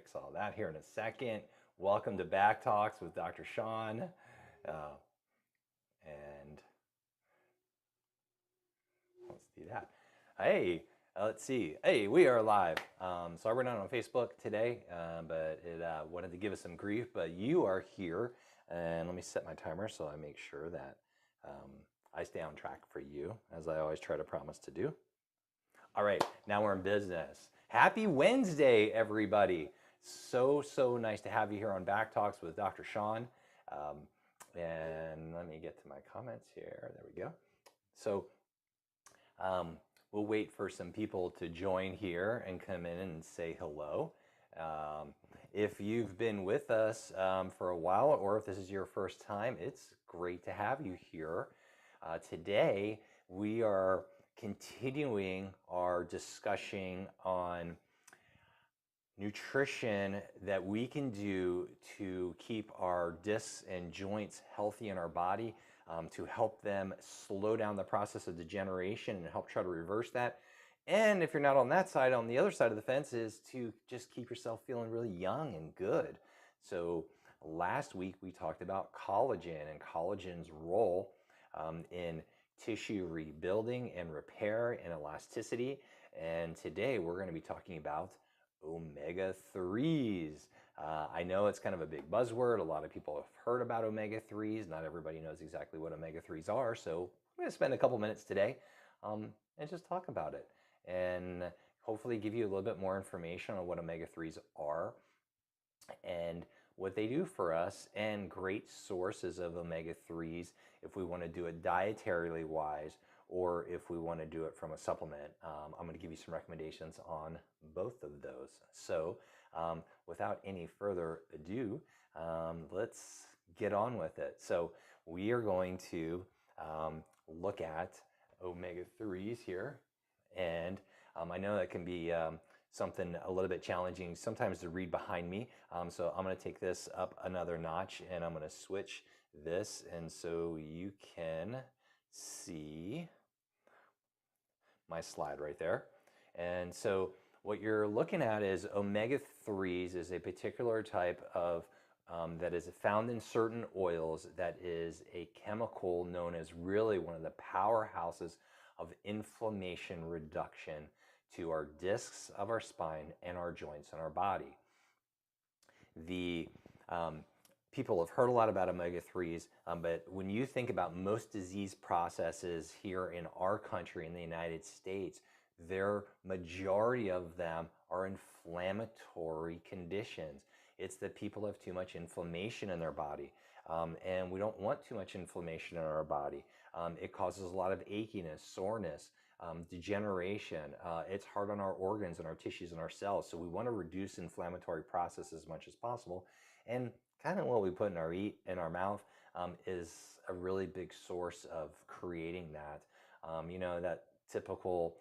fix all that here in a second. Welcome to Back Talks with Dr. Sean. And let's do that. Hey, let's see. Hey, we are live. Sorry we're not on Facebook today, but it wanted to give us some grief. But you are here, and let me set my timer so I make sure that I stay on track for you, as I always try to promise to do. All right, now we're in business. Happy Wednesday, everybody. So nice to have you here on Back Talks with Dr. Sean. And let me get to my comments here. There we go. So we'll wait for some people to join here and come in and say hello. If you've been with us for a while, or if this is your first time, it's great to have you here. Today, we are continuing our discussion on nutrition that we can do to keep our discs and joints healthy in our body, to help them slow down the process of degeneration and help try to reverse that. And if you're not on that side, on the other side of the fence is to just keep yourself feeling really young and good. So last week we talked about collagen and collagen's role in tissue rebuilding and repair and elasticity. And today we're going to be talking about omega-3s. I know it's kind of a big buzzword. A lot of people have heard about omega-3s. Not everybody knows exactly what omega-3s are. So I'm going to spend a couple minutes today and just talk about it and hopefully give you a little bit more information on what omega-3s are and what they do for us, and great sources of omega-3s if we want to do it dietarily wise or if we want to do it from a supplement. I'm going to give you some recommendations on both of those. So without any further ado, let's get on with it. So we are going to look at omega-3s here, and I know that can be something a little bit challenging sometimes to read behind me. So I'm going to take this up another notch and I'm going to switch this, and so you can see my slide right there. And so what you're looking at is omega-3s is a particular type of that is found in certain oils that is a chemical known as really one of the powerhouses of inflammation reduction to our discs of our spine and our joints in our body. The people have heard a lot about omega-3s, but when you think about most disease processes here in our country, in the United States, their majority of them are inflammatory conditions. It's that people have too much inflammation in their body, and we don't want too much inflammation in our body. It causes a lot of achiness, soreness, degeneration. It's hard on our organs and our tissues and our cells. So we want to reduce inflammatory process as much as possible. And kind of what we put in our mouth is a really big source of creating that. You know, that typical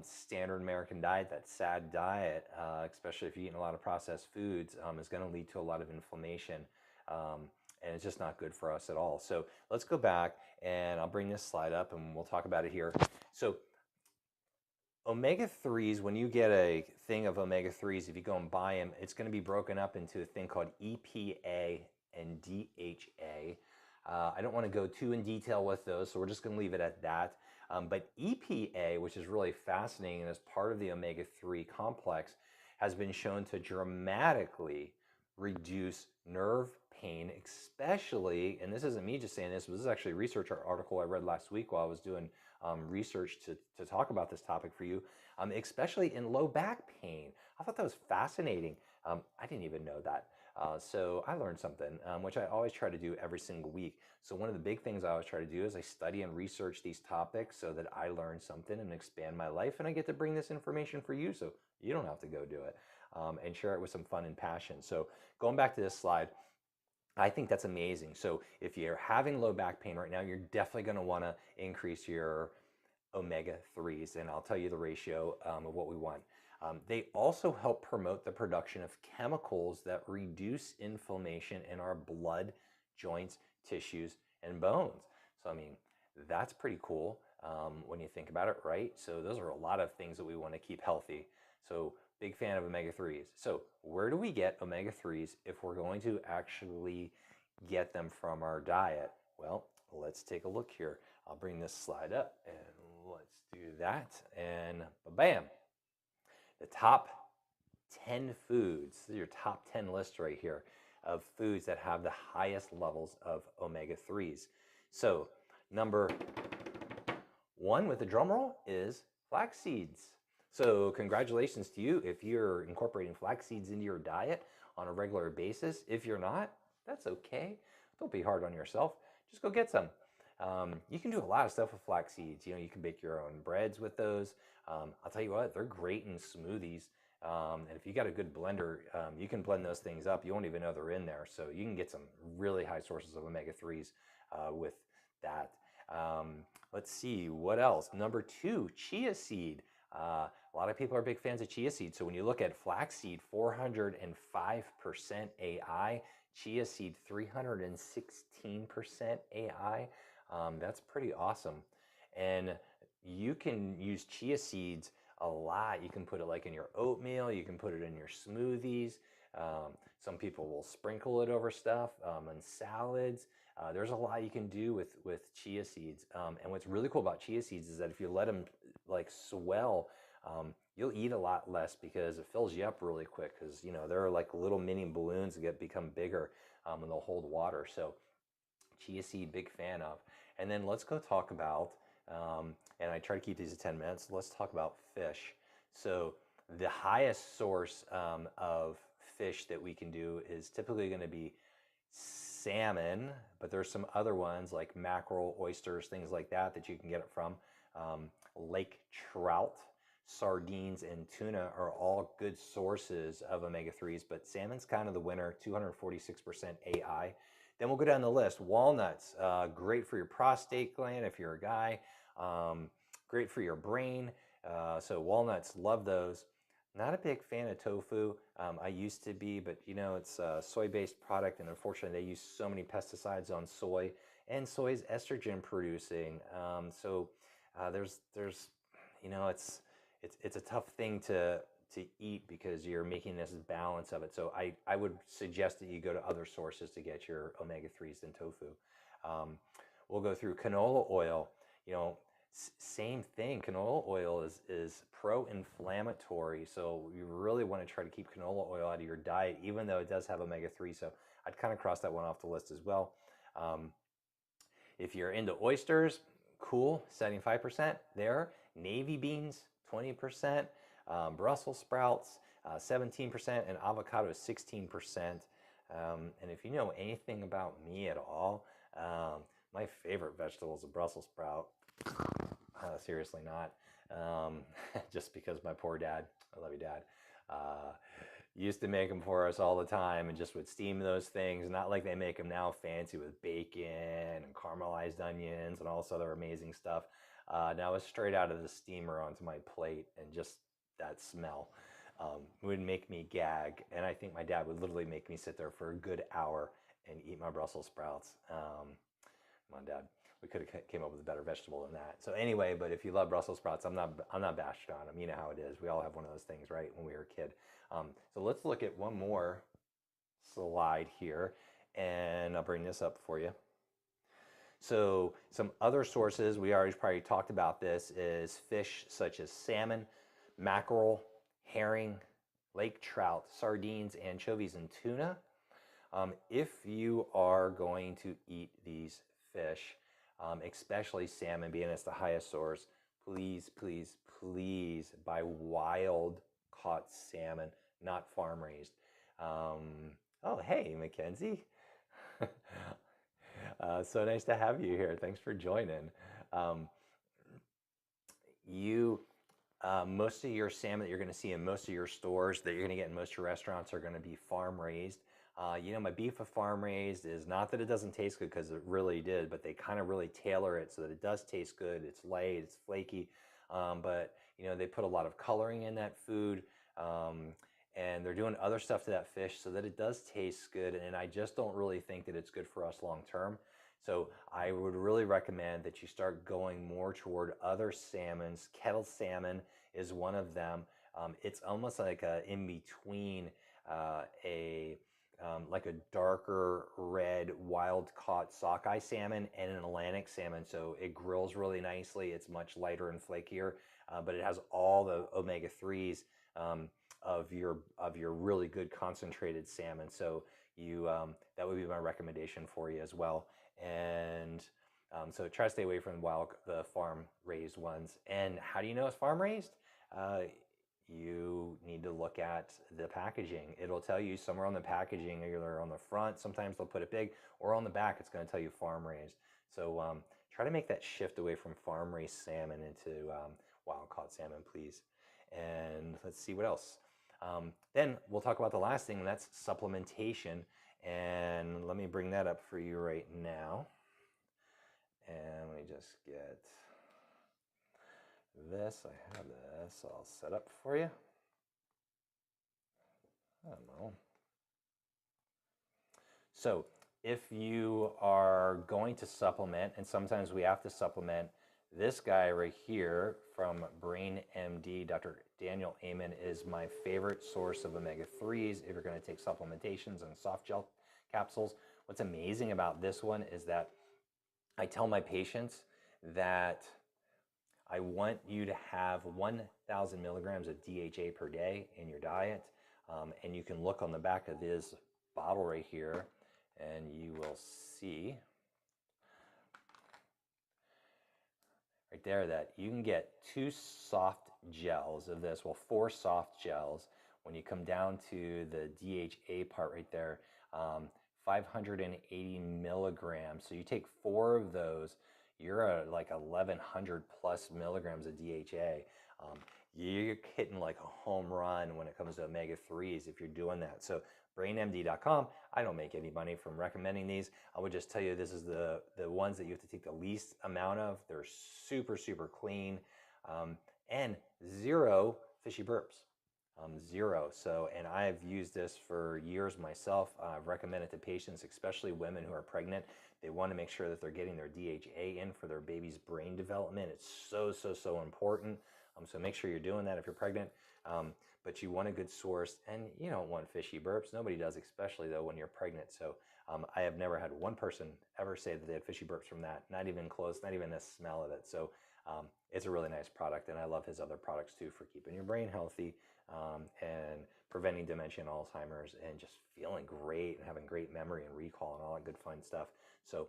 standard American diet, that SAD diet, especially if you're eating a lot of processed foods, is going to lead to a lot of inflammation. And it's just not good for us at all. So let's go back and I'll bring this slide up and we'll talk about it here. So omega-3s, when you get a thing of omega-3s, if you go and buy them, it's going to be broken up into a thing called EPA and DHA. I don't want to go too in detail with those, so we're just going to leave it at that. But EPA, which is really fascinating and is part of the omega-3 complex, has been shown to dramatically reduce nerve pain, especially, and this isn't me just saying this, but this is actually a research article I read last week while I was doing research to talk about this topic for you, especially in low back pain. I thought that was fascinating. I didn't even know that. So I learned something, which I always try to do every single week. So one of the big things I always try to do is I study and research these topics so that I learn something and expand my life, and I get to bring this information for you so you don't have to go do it, and share it with some fun and passion. So going back to this slide, I think that's amazing. So if you're having low back pain right now, you're definitely going to want to increase your omega-3s, and I'll tell you the ratio of what we want. They also help promote the production of chemicals that reduce inflammation in our blood, joints, tissues, and bones. So, I mean, that's pretty cool when you think about it, right? So those are a lot of things that we want to keep healthy. So big fan of omega-3s. So where do we get omega-3s if we're going to actually get them from our diet? Well, let's take a look here. I'll bring this slide up and let's do that. And bam, the top 10 foods. This is your top 10 list right here of foods that have the highest levels of omega-3s. So number one with the drum roll is flax seeds. So congratulations to you if you're incorporating flax seeds into your diet on a regular basis. If you're not, that's okay. Don't be hard on yourself. Just go get some. You can do a lot of stuff with flax seeds. You can bake your own breads with those. I'll tell you what, they're great in smoothies. And if you got a good blender, you can blend those things up. You won't even know they're in there. So you can get some really high sources of omega-3s with that. Let's see, what else? Number two, chia seed. A lot of people are big fans of chia seed. So when you look at flaxseed, 405% AI, chia seed, 316% AI. That's pretty awesome. And you can use chia seeds a lot. You can put it like in your oatmeal. You can put it in your smoothies. Some people will sprinkle it over stuff and salads. There's a lot you can do with chia seeds. And what's really cool about chia seeds is that if you let them like swell, you'll eat a lot less because it fills you up really quick. Because they're like little mini balloons that become bigger and they'll hold water. So chia seed, big fan of. And then let's go talk about, and I try to keep these at 10 minutes. Let's talk about fish. So the highest source of fish that we can do is typically going to be salmon, but there's some other ones like mackerel, oysters, things like that you can get it from. Lake trout, sardines, and tuna are all good sources of omega-3s, but salmon's kind of the winner, 246% AI. Then we'll go down the list. Walnuts, great for your prostate gland if you're a guy, great for your brain. So walnuts, love those. Not a big fan of tofu. I used to be, but it's a soy-based product, and unfortunately they use so many pesticides on soy, and soy is estrogen producing. So there's it's a tough thing to eat because you're making this balance of it. So I would suggest that you go to other sources to get your omega-3s than tofu. We'll go through canola oil. Same thing. Canola oil is pro-inflammatory, so you really want to try to keep canola oil out of your diet, even though it does have omega-3. So I'd kind of cross that one off the list as well. If you're into oysters, cool, 75% there. Navy beans, 20%. Brussels sprouts, 17%, and avocado, 16%. And if you know anything about me at all, my favorite vegetable is a Brussels sprout. Seriously not. Just because my poor dad, I love you, Dad, used to make them for us all the time and just would steam those things. Not like they make them now fancy with bacon and caramelized onions and all this other amazing stuff. Now it's straight out of the steamer onto my plate, and just that smell would make me gag. And I think my dad would literally make me sit there for a good hour and eat my Brussels sprouts. Come on, Dad. We could have came up with a better vegetable than that. So anyway, but if you love Brussels sprouts, I'm not bashed on them. You know how it is. We all have one of those things, right, when we were a kid. So let's look at one more slide here, and I'll bring this up for you. So some other sources, we already probably talked about this, is fish such as salmon, mackerel, herring, lake trout, sardines, anchovies, and tuna. If you are going to eat these fish, especially salmon being it's the highest source, please, please, please buy wild caught salmon, not farm raised. Oh, hey, Mackenzie. So nice to have you here. Thanks for joining. Most of your salmon that you're going to see in most of your stores, that you're going to get in most of your restaurants, are going to be farm raised. My beef of farm raised is not that it doesn't taste good, because it really did, but they kind of really tailor it so that it does taste good. It's light, it's flaky, but they put a lot of coloring in that food, and they're doing other stuff to that fish so that it does taste good. And I just don't really think that it's good for us long term. So I would really recommend that you start going more toward other salmons. Kettle salmon is one of them. It's almost like a in between like a darker red wild caught sockeye salmon and an Atlantic salmon. So it grills really nicely. It's much lighter and flakier, but it has all the omega-3s of your really good concentrated salmon. So you that would be my recommendation for you as well. And so try to stay away from the farm raised ones. And how do you know it's farm raised? You need to look at the packaging. It'll tell you somewhere on the packaging, either on the front, sometimes they'll put it big, or on the back, it's going to tell you farm raised. So try to make that shift away from farm raised salmon into wild caught salmon, please. And let's see what else. Then we'll talk about the last thing, and that's supplementation. And let me bring that up for you right now. And let me just get this. I have this all set up for you. I don't know. So if you are going to supplement, and sometimes we have to supplement, this guy right here from Brain MD, Dr. Daniel Amen, is my favorite source of omega-3s if you're going to take supplementations and soft gel capsules. What's amazing about this one is that I tell my patients that I want you to have 1,000 milligrams of DHA per day in your diet. And you can look on the back of this bottle right here, and you will see right there that you can get 2 soft gels of this, well, 4 soft gels. When you come down to the DHA part right there, 580 milligrams. So you take 4 of those, you're at like 1,100 plus milligrams of DHA. You're hitting like a home run when it comes to omega-3s if you're doing that. So brainmd.com, I don't make any money from recommending these. I would just tell you this is the ones that you have to take the least amount of. They're super, super clean, and 0 fishy burps. 0. So, and I've used this for years myself. I've recommended to patients, especially women who are pregnant. They want to make sure that they're getting their DHA in for their baby's brain development. It's so, so, so important. So make sure you're doing that if you're pregnant. But you want a good source, and you don't want fishy burps. Nobody does, especially though when you're pregnant. So I have never had one person ever say that they had fishy burps from that. Not even close, not even the smell of it. So it's a really nice product, and I love his other products too for keeping your brain healthy and preventing dementia and Alzheimer's, and just feeling great and having great memory and recall and all that good fun stuff. So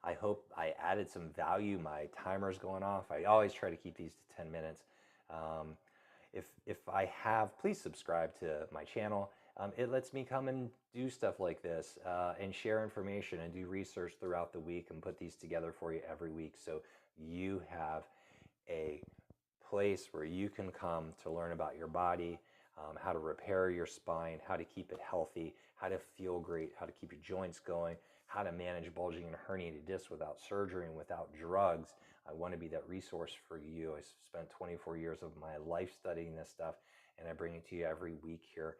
I hope I added some value. My timer's going off. I always try to keep these to 10 minutes. If I have, please subscribe to my channel. It lets me come and do stuff like this and share information and do research throughout the week and put these together for you every week. So you have a place where you can come to learn about your body, how to repair your spine, how to keep it healthy, how to feel great, how to keep your joints going, how to manage bulging and herniated discs without surgery and without drugs. I want to be that resource for you. I spent 24 years of my life studying this stuff, and I bring it to you every week here.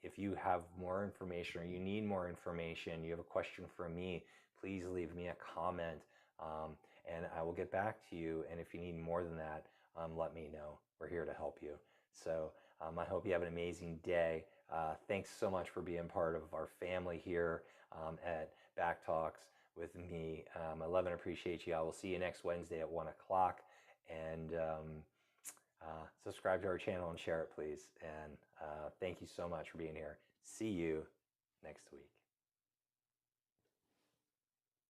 If you have more information or you need more information, you have a question for me, please leave me a comment, and I will get back to you. And if you need more than that, let me know. We're here to help you. So I hope you have an amazing day. Thanks so much for being part of our family here at Back Talks with me. I love and appreciate you. I will see you next Wednesday at 1 o'clock. And subscribe to our channel and share it, please. And thank you so much for being here. See you next week.